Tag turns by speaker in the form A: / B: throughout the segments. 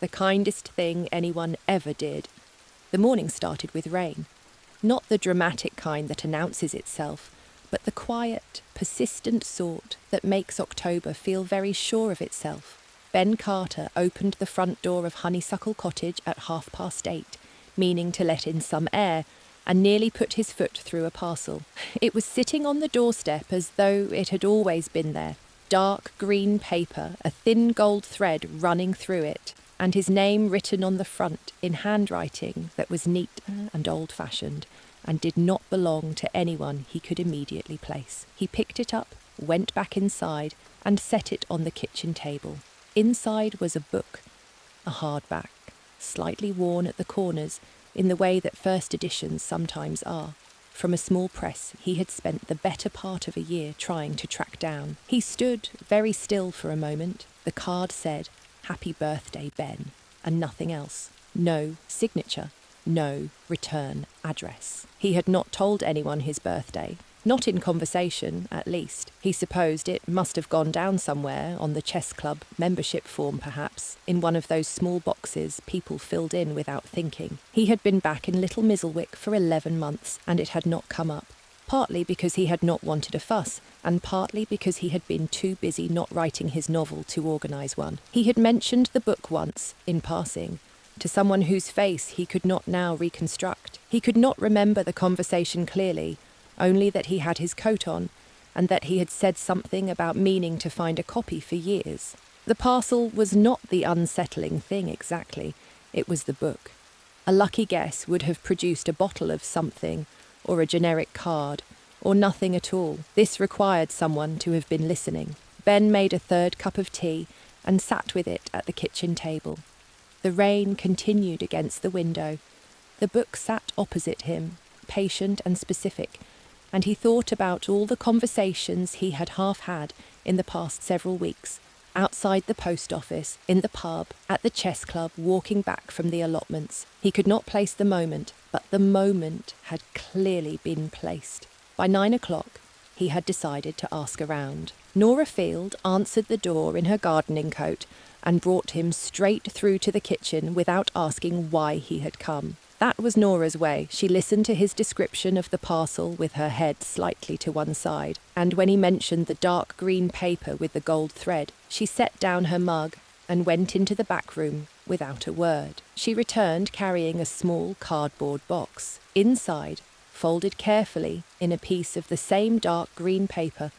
A: The kindest thing anyone ever did. The morning started with rain. Not the dramatic kind that announces itself, but the quiet, persistent sort that makes October feel very sure of itself. Ben Carter opened the front door of Honeysuckle Cottage at 8:30, meaning to let in some air, and nearly put his foot through a parcel. It was sitting on the doorstep as though it had always been there. Dark green paper, a thin gold thread running through it, and his name written on the front in handwriting that was neat and old-fashioned, and did not belong to anyone he could immediately place. He picked it up, went back inside, and set it on the kitchen table. Inside was a book, a hardback, slightly worn at the corners, in the way that first editions sometimes are. From a small press he had spent the better part of a year trying to track down. He stood very still for a moment. The card said, "Happy birthday, Ben," and nothing else. No signature, no return address. He had not told anyone his birthday. Not in conversation, at least. He supposed it must have gone down somewhere, on the chess club membership form perhaps, in one of those small boxes people filled in without thinking. He had been back in Little Mizzlewick for 11 months, and it had not come up. Partly because he had not wanted a fuss, and partly because he had been too busy not writing his novel to organise one. He had mentioned the book once, in passing, to someone whose face he could not now reconstruct. He could not remember the conversation clearly, only that he had his coat on, and that he had said something about meaning to find a copy for years. The parcel was not the unsettling thing exactly, it was the book. A lucky guess would have produced a bottle of something, or a generic card, or nothing at all. This required someone to have been listening. Ben made a third cup of tea, and sat with it at the kitchen table. The rain continued against the window. The book sat opposite him, patient and specific, and he thought about all the conversations he had half had in the past several weeks, outside the post office, in the pub, at the chess club, walking back from the allotments. He could not place the moment, but the moment had clearly been placed. By 9 o'clock, he had decided to ask around. Nora Field answered the door in her gardening coat and brought him straight through to the kitchen without asking why he had come. That was Nora's way. She listened to his description of the parcel with her head slightly to one side, and when he mentioned the dark green paper with the gold thread, she set down her mug and went into the back room without a word. She returned carrying a small cardboard box. Inside, folded carefully in a piece of the same dark green paper,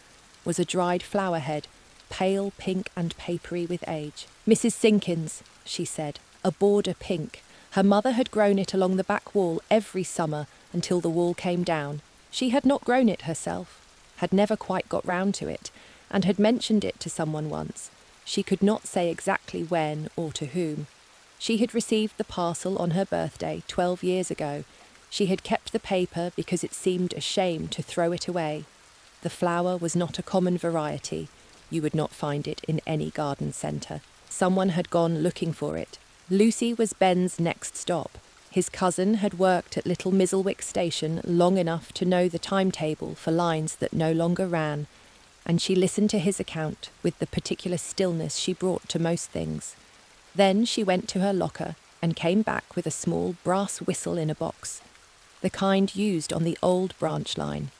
A: was a dried flower head, pale pink and papery with age. "Mrs. Sinkins," she said, "a border pink. Her mother had grown it along the back wall every summer until the wall came down. She had not grown it herself, had never quite got round to it, and had mentioned it to someone once. She could not say exactly when or to whom. She had received the parcel on her birthday 12 years ago. She had kept the paper because it seemed a shame to throw it away. The flower was not a common variety. You would not find it in any garden centre. Someone had gone looking for it. Lucy was Ben's next stop. His cousin had worked at Little Mizzlewick station long enough to know the timetable for lines that no longer ran, and she listened to his account with the particular stillness she brought to most things. Then she went to her locker and came back with a small brass whistle in a box, the kind used on the old branch line,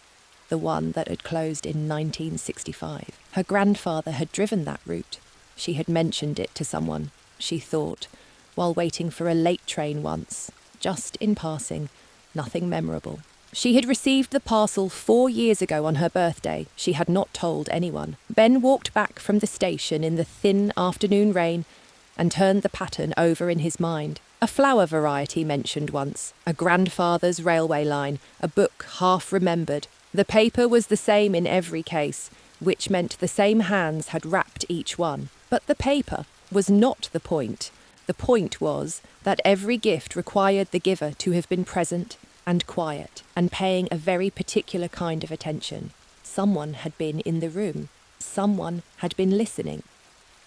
A: the one that had closed in 1965. Her grandfather had driven that route. She had mentioned it to someone, she thought, while waiting for a late train once, just in passing, nothing memorable. She had received the parcel 4 years ago on her birthday. She had not told anyone. Ben walked back from the station in the thin afternoon rain and turned the pattern over in his mind. A flower variety mentioned once, a grandfather's railway line, a book half remembered. The paper was the same in every case, which meant the same hands had wrapped each one. But the paper was not the point. The point was that every gift required the giver to have been present and quiet and paying a very particular kind of attention. Someone had been in the room. Someone had been listening.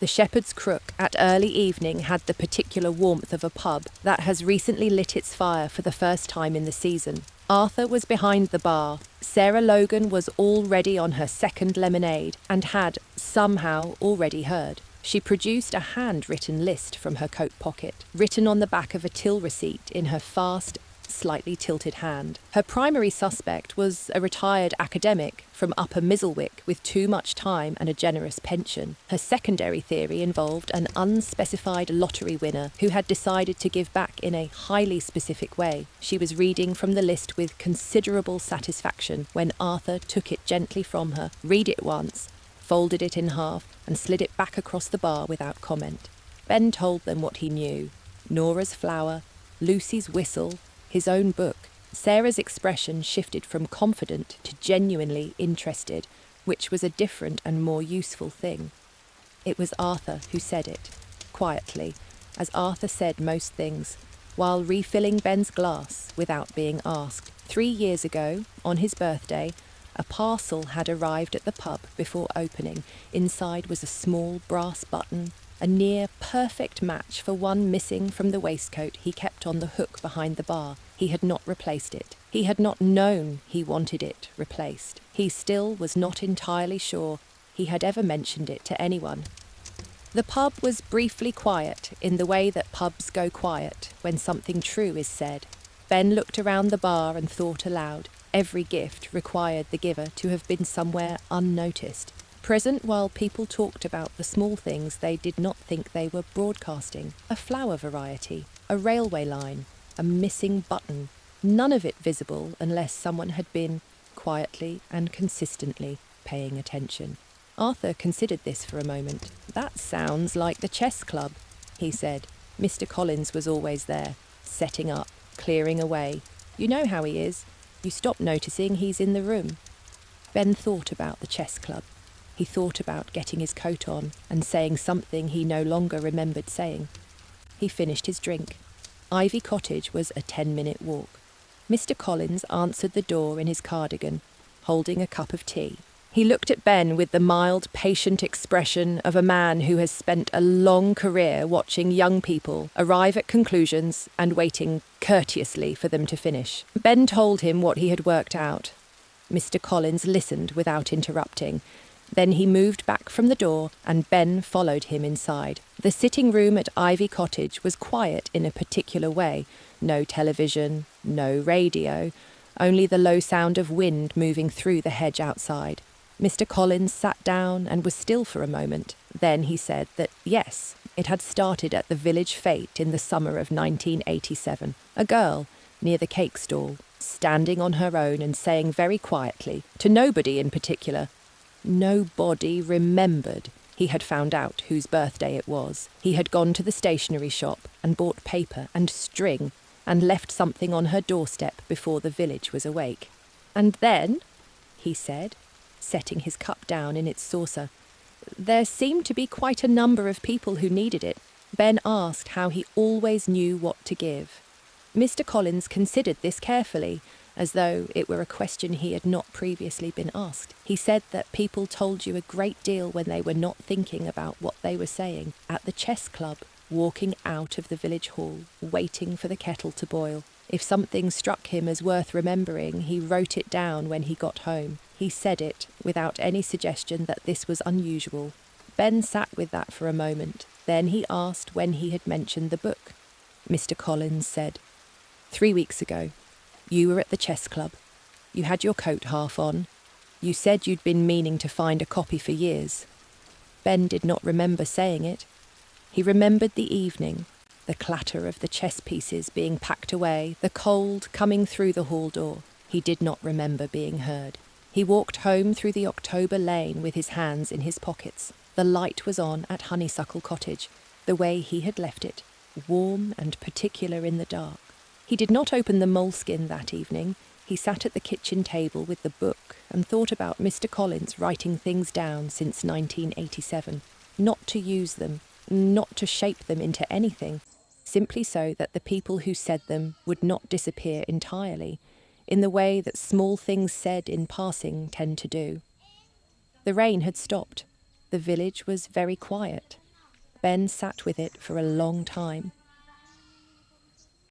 A: The Shepherd's Crook at early evening had the particular warmth of a pub that has recently lit its fire for the first time in the season. Arthur was behind the bar. Sarah Logan was already on her second lemonade and had, somehow, already heard. She produced a handwritten list from her coat pocket, written on the back of a till receipt in her fast, slightly tilted hand. Her primary suspect was a retired academic from Upper Mizzlewick with too much time and a generous pension. Her secondary theory involved an unspecified lottery winner who had decided to give back in a highly specific way. She was reading from the list with considerable satisfaction when Arthur took it gently from her, read it once, folded it in half, and slid it back across the bar without comment. Ben told them what he knew: Nora's flower, Lucy's whistle, his own book. Sarah's expression shifted from confident to genuinely interested, which was a different and more useful thing. It was Arthur who said it, quietly, as Arthur said most things, while refilling Ben's glass without being asked. 3 years ago, on his birthday, a parcel had arrived at the pub before opening. Inside was a small brass button, a near-perfect match for one missing from the waistcoat he kept on the hook behind the bar. He had not replaced it. He had not known he wanted it replaced. He still was not entirely sure he had ever mentioned it to anyone. The pub was briefly quiet in the way that pubs go quiet when something true is said. Ben looked around the bar and thought aloud. Every gift required the giver to have been somewhere unnoticed, present while people talked about the small things they did not think they were broadcasting: a flower variety, a railway line, a missing button, none of it visible unless someone had been, quietly and consistently, paying attention. Arthur considered this for a moment. "That sounds like the chess club," he said. Mr. Collins was always there, setting up, clearing away. "You know how he is. You stop noticing he's in the room." Ben thought about the chess club. He thought about getting his coat on and saying something he no longer remembered saying. He finished his drink. Ivy Cottage was a 10-minute walk. Mr. Collins answered the door in his cardigan, holding a cup of tea. He looked at Ben with the mild, patient expression of a man who has spent a long career watching young people arrive at conclusions and waiting courteously for them to finish. Ben told him what he had worked out. Mr. Collins listened without interrupting. Then he moved back from the door and Ben followed him inside. The sitting room at Ivy Cottage was quiet in a particular way. No television, no radio, only the low sound of wind moving through the hedge outside. Mr. Collins sat down and was still for a moment. Then he said that, yes, it had started at the village fete in the summer of 1987. A girl, near the cake stall, standing on her own and saying very quietly, to nobody in particular, nobody remembered he had found out whose birthday it was. He had gone to the stationery shop and bought paper and string and left something on her doorstep before the village was awake. "And then," he said, setting his cup down in its saucer, "there seemed to be quite a number of people who needed it." Ben asked how he always knew what to give. Mr. Collins considered this carefully, as though it were a question he had not previously been asked. He said that people told you a great deal when they were not thinking about what they were saying. At the chess club, walking out of the village hall, waiting for the kettle to boil. If something struck him as worth remembering, he wrote it down when he got home. He said it without any suggestion that this was unusual. Ben sat with that for a moment. Then he asked when he had mentioned the book. Mr. Collins said, 3 weeks ago. You were at the chess club. You had your coat half on. You said you'd been meaning to find a copy for years." Ben did not remember saying it. He remembered the evening, the clatter of the chess pieces being packed away, the cold coming through the hall door. He did not remember being heard. He walked home through the October lane with his hands in his pockets. The light was on at Honeysuckle Cottage, the way he had left it, warm and particular in the dark. He did not open the moleskin that evening. He sat at the kitchen table with the book and thought about Mr. Collins writing things down since 1987. Not to use them, not to shape them into anything, simply so that the people who said them would not disappear entirely, in the way that small things said in passing tend to do. The rain had stopped. The village was very quiet. Ben sat with it for a long time.